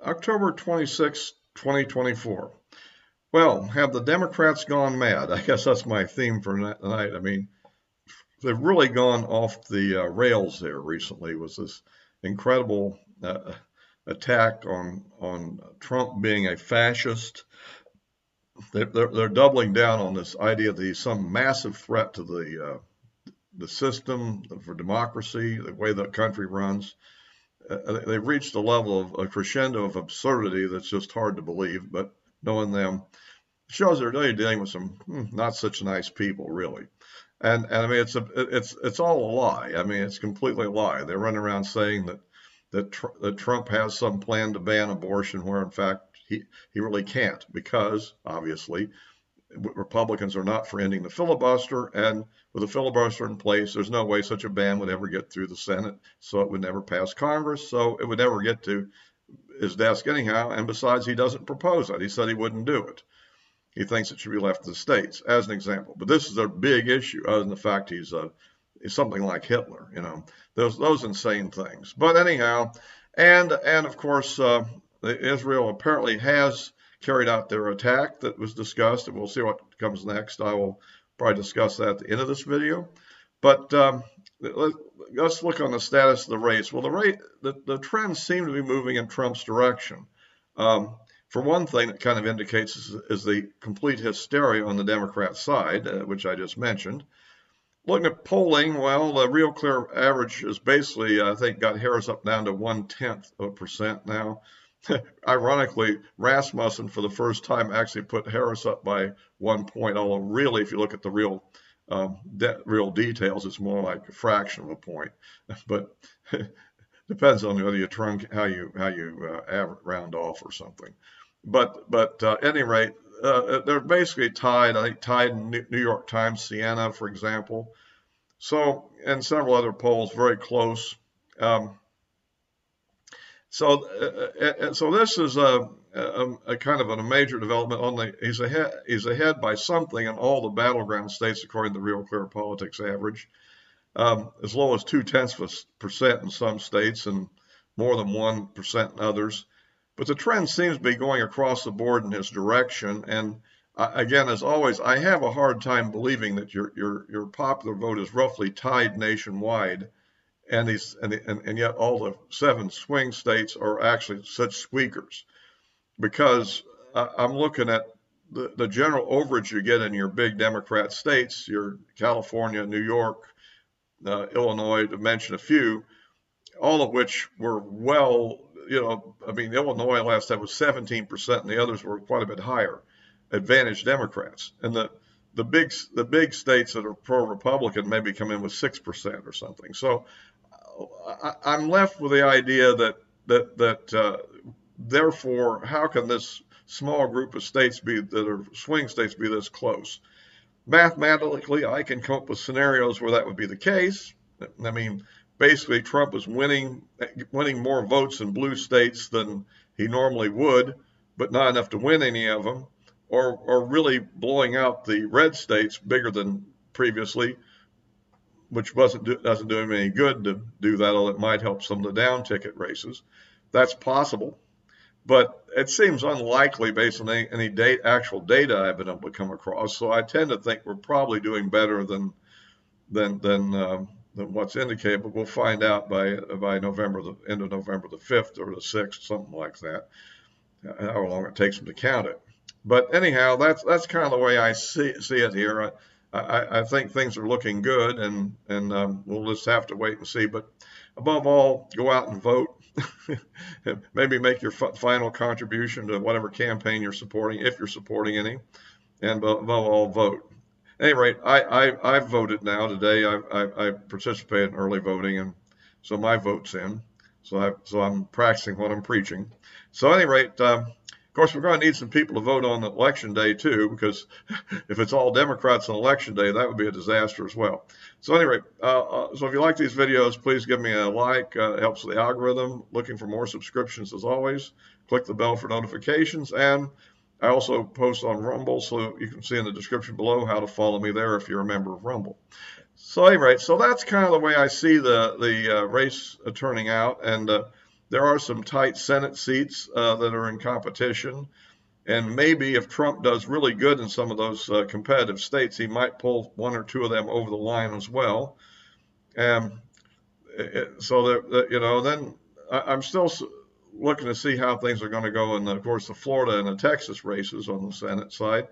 October 26, 2024. Well, have the Democrats gone mad? I guess that's my theme for tonight. I mean, they've really gone off the rails there recently with this incredible attack on Trump being a fascist. They're doubling down on this idea that he's some massive threat to the system for democracy, the way the country runs. They've reached a level of a crescendo of absurdity that's just hard to believe. But knowing them shows they're really dealing with some not such nice people, really. And I mean, it's all a lie. I mean, it's completely a lie. They run around saying that Trump has some plan to ban abortion, where in fact he really can't, because obviously Republicans are not for ending the filibuster, and with a filibuster in place, there's no way such a ban would ever get through the Senate, so it would never pass Congress, so it would never get to his desk anyhow. And besides, he doesn't propose it. He said he wouldn't do it. He thinks it should be left to the states, as an example. But this is a big issue, other than the fact he's something like Hitler, those insane things. But anyhow, and of course, Israel apparently has carried out their attack that was discussed, and we'll see what comes next. I will probably discuss that at the end of this video. But let's look on the status of the race. Well, the trends seem to be moving in Trump's direction. For one thing, it kind of indicates is the complete hysteria on the Democrat side, which I just mentioned. Looking at polling, well, the Real Clear average is basically, I think, got Harris up down to 0.1% now. Ironically, Rasmussen, for the first time, actually put Harris up by 1 point, although really, if you look at the real details, it's more like a fraction of a point. But depends on whether you how you round off or something. But at any rate, they're basically tied. I think tied in New York Times, Siena, for example. So, and several other polls very close. So this is a kind of a major development. He's ahead by something in all the battleground states, according to the Real Clear Politics average, as low as 0.2% in some states and more than 1% in others. But the trend seems to be going across the board in his direction. And again, as always, I have a hard time believing that your popular vote is roughly tied nationwide, and yet all the 7 swing states are actually such squeakers. Because I'm looking at the general overage you get in your big Democrat states, your California, New York, Illinois, to mention a few, all of which were well. I mean, Illinois last time was 17%, and the others were quite a bit higher, advantaged Democrats. And the big states that are pro-Republican maybe come in with 6% or something. So I'm left with the idea that therefore, how can this small group of states that are swing states be this close? Mathematically, I can come up with scenarios where that would be the case. I mean, basically, Trump is winning more votes in blue states than he normally would, but not enough to win any of them, or really blowing out the red states bigger than previously, which doesn't do him any good to do that, although it might help some of the down ticket races. That's possible, but it seems unlikely based on any actual data I've been able to come across. So I tend to think we're probably doing better than what's indicated, but we'll find out by November, the end of November the 5th or the 6th, something like that, however long it takes them to count it. But anyhow, that's kind of the way I see it here. I think things are looking good, and we'll just have to wait and see. But above all, go out and vote. Maybe make your final contribution to whatever campaign you're supporting, if you're supporting any, and above all, vote. At any rate, I voted now today. I participated in early voting, and so my vote's in. So I'm practicing what I'm preaching. So at any rate, of course, we're going to need some people to vote on election day too, because if it's all Democrats on election day, that would be a disaster as well. So anyway, so if you like these videos, please give me a like. It helps with the algorithm. Looking for more subscriptions as always. Click the bell for notifications, and I also post on Rumble, so you can see in the description below how to follow me there if you're a member of Rumble. So anyway, so that's kind of the way I see the race turning out, and There are some tight Senate seats that are in competition. And maybe if Trump does really good in some of those competitive states, he might pull one or two of them over the line as well. And so that, then I'm still looking to see how things are going to go in, of course, the Florida and the Texas races on the Senate side.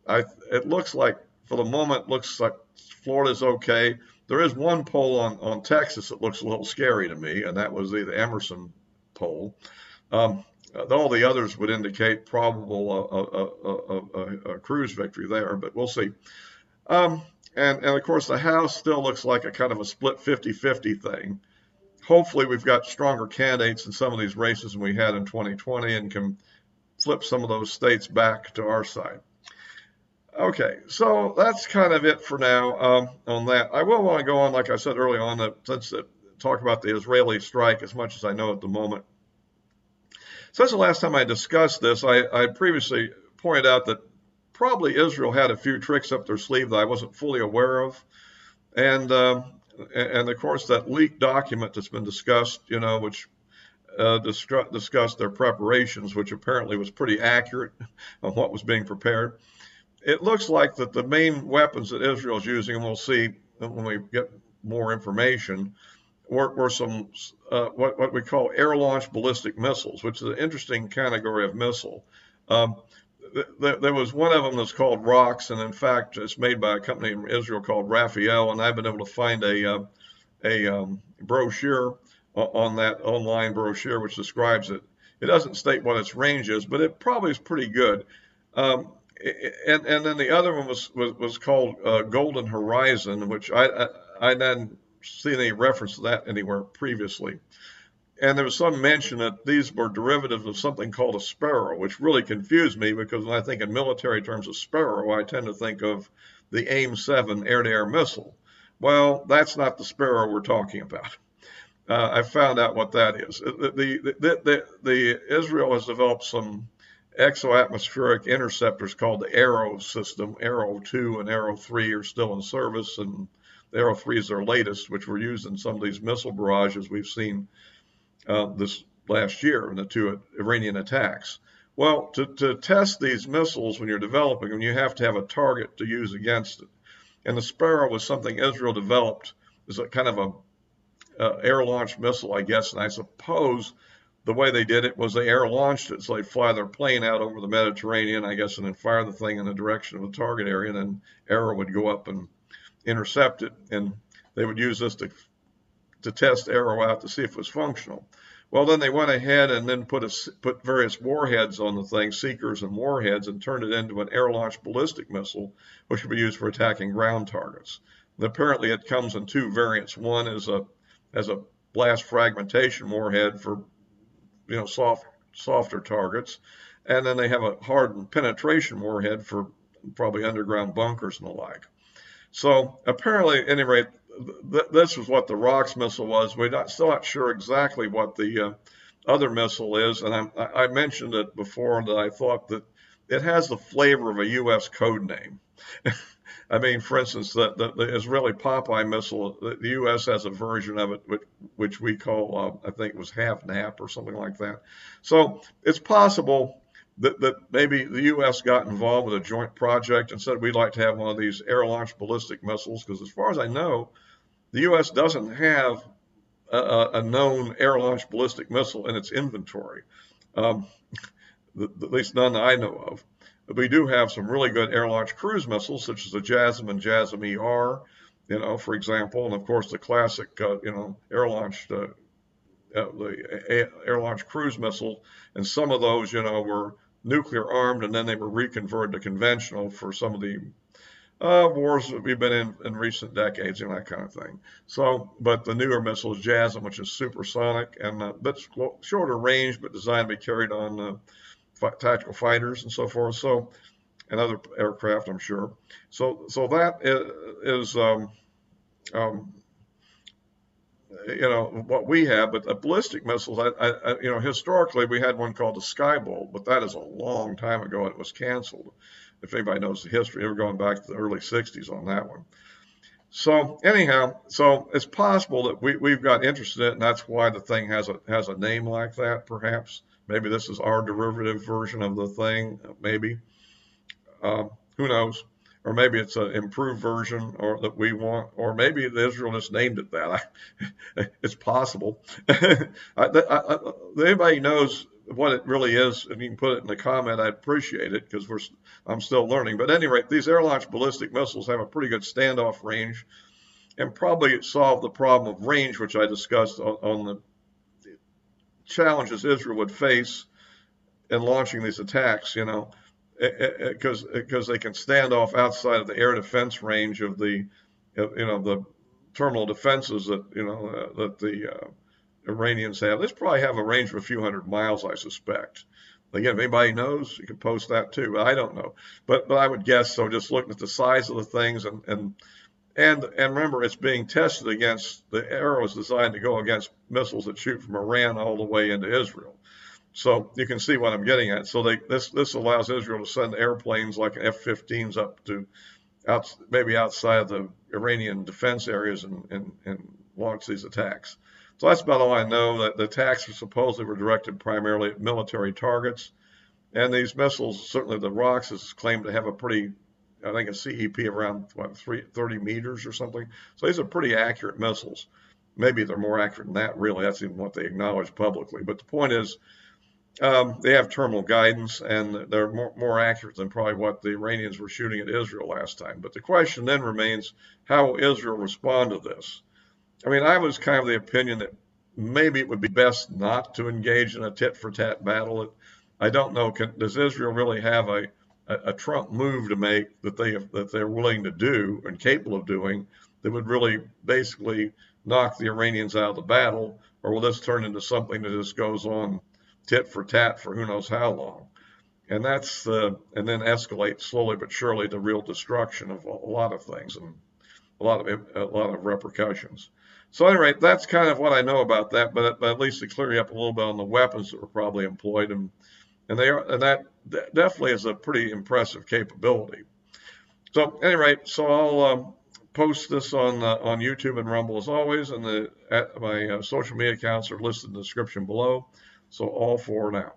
It looks like, for the moment, looks like Florida's okay. There is one poll on Texas that looks a little scary to me, and that was the Emerson poll. All the others would indicate probable a Cruz victory there, but we'll see. And of course, the House still looks like a kind of a split 50-50 thing. Hopefully, we've got stronger candidates in some of these races than we had in 2020 and can flip some of those states back to our side. Okay, so that's kind of it for now on that. I will want to go on, like I said early on, talk about the Israeli strike as much as I know at the moment. Since the last time I discussed this, I previously pointed out that probably Israel had a few tricks up their sleeve that I wasn't fully aware of. And of course, that leaked document that's been discussed, which discussed their preparations, which apparently was pretty accurate on what was being prepared. It looks like that the main weapons that Israel is using, and we'll see when we get more information, were some what we call air-launched ballistic missiles, which is an interesting category of missile. There was one of them that's called ROX, and in fact, it's made by a company in Israel called Raphael, and I've been able to find a brochure on that online brochure which describes it. It doesn't state what its range is, but it probably is pretty good. And then the other one was called Golden Horizon, which I hadn't seen any reference to that anywhere previously. And there was some mention that these were derivatives of something called a Sparrow, which really confused me because when I think in military terms of Sparrow, I tend to think of the AIM-7 air-to-air missile. Well, that's not the Sparrow we're talking about. I found out what that is. The Israel has developed some exoatmospheric interceptors called the Arrow system. Arrow 2 and Arrow 3 are still in service, and the Arrow 3 is their latest, which were used in some of these missile barrages we've seen this last year in the two Iranian attacks. Well, to test these missiles when you're developing them, you have to have a target to use against it. And the Sparrow was something Israel developed as a kind of a air-launched missile, I guess, and I suppose the way they did it was they air-launched it, so they'd fly their plane out over the Mediterranean, I guess, and then fire the thing in the direction of the target area, and then Arrow would go up and intercept it, and they would use this to test Arrow out to see if it was functional. Well, then they went ahead and then put various warheads on the thing, seekers and warheads, and turned it into an air-launched ballistic missile, which would be used for attacking ground targets. And apparently, it comes in two variants. One is a blast fragmentation warhead for softer targets, and then they have a hardened penetration warhead for probably underground bunkers and the like. So apparently, at any rate, this was what the ROX missile was. We're still not sure exactly what the other missile is, and I mentioned it before that I thought that it has the flavor of a U.S. code name. I mean, for instance, the Israeli Popeye missile, the U.S. has a version of it which we call, I think it was half-nap or something like that. So it's possible that maybe the U.S. got involved with a joint project and said we'd like to have one of these air-launched ballistic missiles, because as far as I know, the U.S. doesn't have a known air-launched ballistic missile in its inventory, at least none that I know of. But we do have some really good air-launched cruise missiles, such as the JASSM and JASSM-ER, for example, and of course the classic, air-launched the air-launched cruise missile, and some of those, were nuclear armed, and then they were reconverted to conventional for some of the wars that we've been in recent decades, and that kind of thing. So, but the newer missile is JASSM, which is supersonic and a bit shorter range, but designed to be carried on tactical fighters and so forth. So, and other aircraft, I'm sure. So that is what we have. But the ballistic missiles, historically we had one called the Skybolt, but that is a long time ago, and it was canceled. If anybody knows the history, we're going back to the early 60s on that one. So anyhow, so it's possible that we've got interested in it, and that's why the thing has a name like that. Perhaps maybe this is our derivative version of the thing. Maybe who knows? Or maybe it's an improved version, or that we want, or maybe Israel just named it that. It's possible. If anybody knows what it really is, and you can put it in the comment, I'd appreciate it because I'm still learning. But at any rate, these air-launched ballistic missiles have a pretty good standoff range, and probably solve the problem of range, which I discussed on the challenges Israel would face in launching these attacks. Because they can stand off outside of the air defense range of the terminal defenses that the Iranians have. They probably have a range of a few hundred miles, I suspect. Again, if anybody knows, you can post that too. But I don't know. But I would guess so. Just looking at the size of the things, and remember, it's being tested against the arrows designed to go against missiles that shoot from Iran all the way into Israel. So you can see what I'm getting at. So this allows Israel to send airplanes like F-15s up to maybe outside of the Iranian defense areas and launch these attacks. So that's about all I know. That the attacks supposedly were directed primarily at military targets, and these missiles, certainly the Rox, is claimed to have a pretty, I think, a CEP around 30 meters or something. So these are pretty accurate missiles. Maybe they're more accurate than that. Really, that's even what they acknowledge publicly. But the point is, they have terminal guidance, and they're more accurate than probably what the Iranians were shooting at Israel last time. But the question then remains, how will Israel respond to this? I mean, I was kind of the opinion that maybe it would be best not to engage in a tit-for-tat battle. I don't know, does Israel really have a Trump move to make that they're willing to do and capable of doing that would really basically knock the Iranians out of the battle, or will this turn into something that just goes on tit for tat for who knows how long, and then escalate slowly but surely to real destruction of a lot of things and a lot of repercussions. So anyway, that's kind of what I know about that, but at least to clear you up a little bit on the weapons that were probably employed, and that definitely is a pretty impressive capability. So anyway, so I'll post this on YouTube and Rumble as always, and my social media accounts are listed in the description below. So all for now.